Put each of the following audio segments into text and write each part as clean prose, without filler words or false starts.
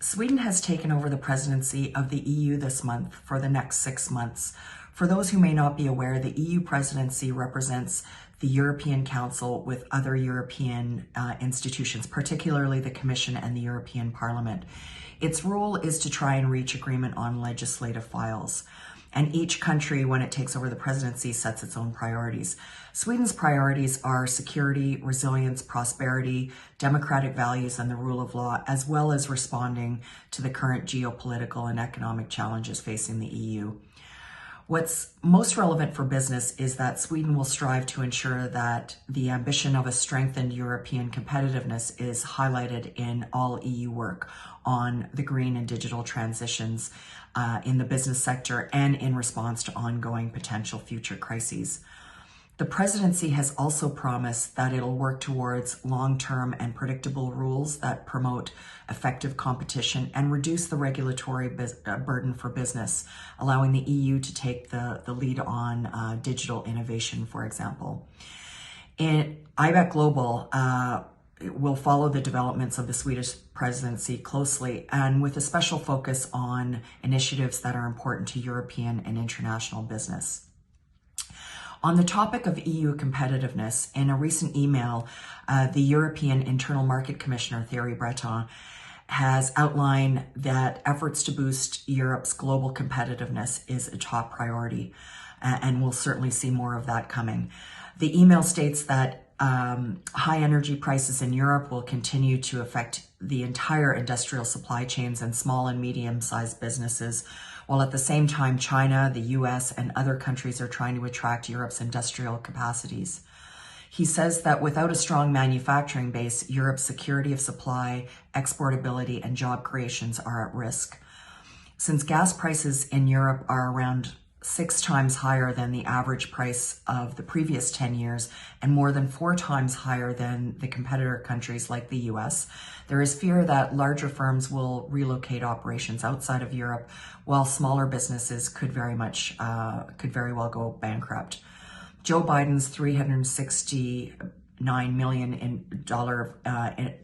Sweden has taken over the presidency of the EU this month for the next 6 months. For those who may not be aware, the EU presidency represents the European Council with other European institutions, particularly the Commission and the European Parliament. Its role is to try and reach agreement on legislative files. And each country, when it takes over the presidency, sets its own priorities. Sweden's priorities are security, resilience, prosperity, democratic values, and the rule of law, as well as responding to the current geopolitical and economic challenges facing the EU. What's most relevant for business is that Sweden will strive to ensure that the ambition of a strengthened European competitiveness is highlighted in all EU work on the green and digital transitions in the business sector and in response to ongoing potential future crises. The presidency has also promised that it'll work towards long-term and predictable rules that promote effective competition and reduce the regulatory burden for business, allowing the EU to take the lead on digital innovation, for example. Ibec Global will follow the developments of the Swedish presidency closely and with a special focus on initiatives that are important to European and international business. On the topic of EU competitiveness, in a recent email, the European Internal Market Commissioner, Thierry Breton, has outlined that efforts to boost Europe's global competitiveness is a top priority, and we'll certainly see more of that coming. The email states that high energy prices in Europe will continue to affect the entire industrial supply chains and small and medium-sized businesses, while at the same time China, the US, and other countries are trying to attract Europe's industrial capacities. He says that without a strong manufacturing base, Europe's security of supply, exportability, and job creations are at risk. Since gas prices in Europe are around 6 times higher than the average price of the previous 10 years and more than 4 times higher than the competitor countries like the US, there is fear that larger firms will relocate operations outside of Europe, while smaller businesses could very well go bankrupt. Joe Biden's $369 million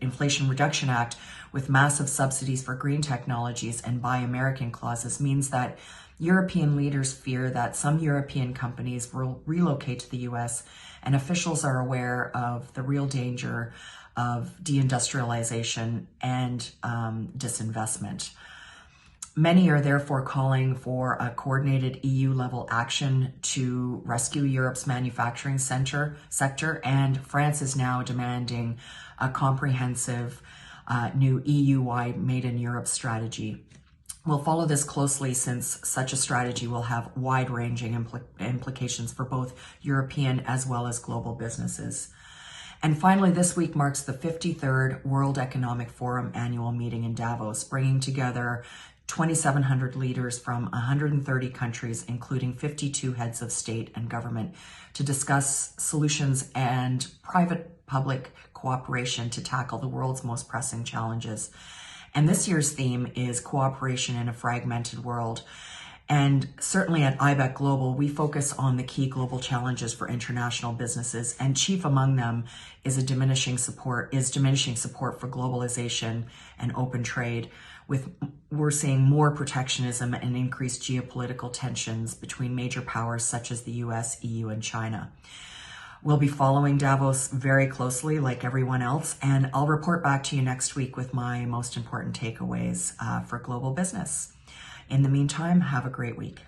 Inflation Reduction Act, with massive subsidies for green technologies and Buy American clauses, means that European leaders fear that some European companies will relocate to the US, and officials are aware of the real danger of deindustrialization and disinvestment. Many are therefore calling for a coordinated EU-level action to rescue Europe's manufacturing sector, and France is now demanding a comprehensive new EU-wide Made in Europe strategy. We'll follow this closely, since such a strategy will have wide-ranging implications for both European as well as global businesses. And finally, this week marks the 53rd World Economic Forum annual meeting in Davos, bringing together 2,700 leaders from 130 countries, including 52 heads of state and government, to discuss solutions and private-public cooperation to tackle the world's most pressing challenges. And this year's theme is cooperation in a fragmented world. And certainly at Ibec Global, we focus on the key global challenges for international businesses, and chief among them is diminishing support for globalization and open trade. We're seeing more protectionism and increased geopolitical tensions between major powers such as the US, EU, and China. We'll be following Davos very closely, like everyone else, and I'll report back to you next week with my most important takeaways for global business. In the meantime, have a great week.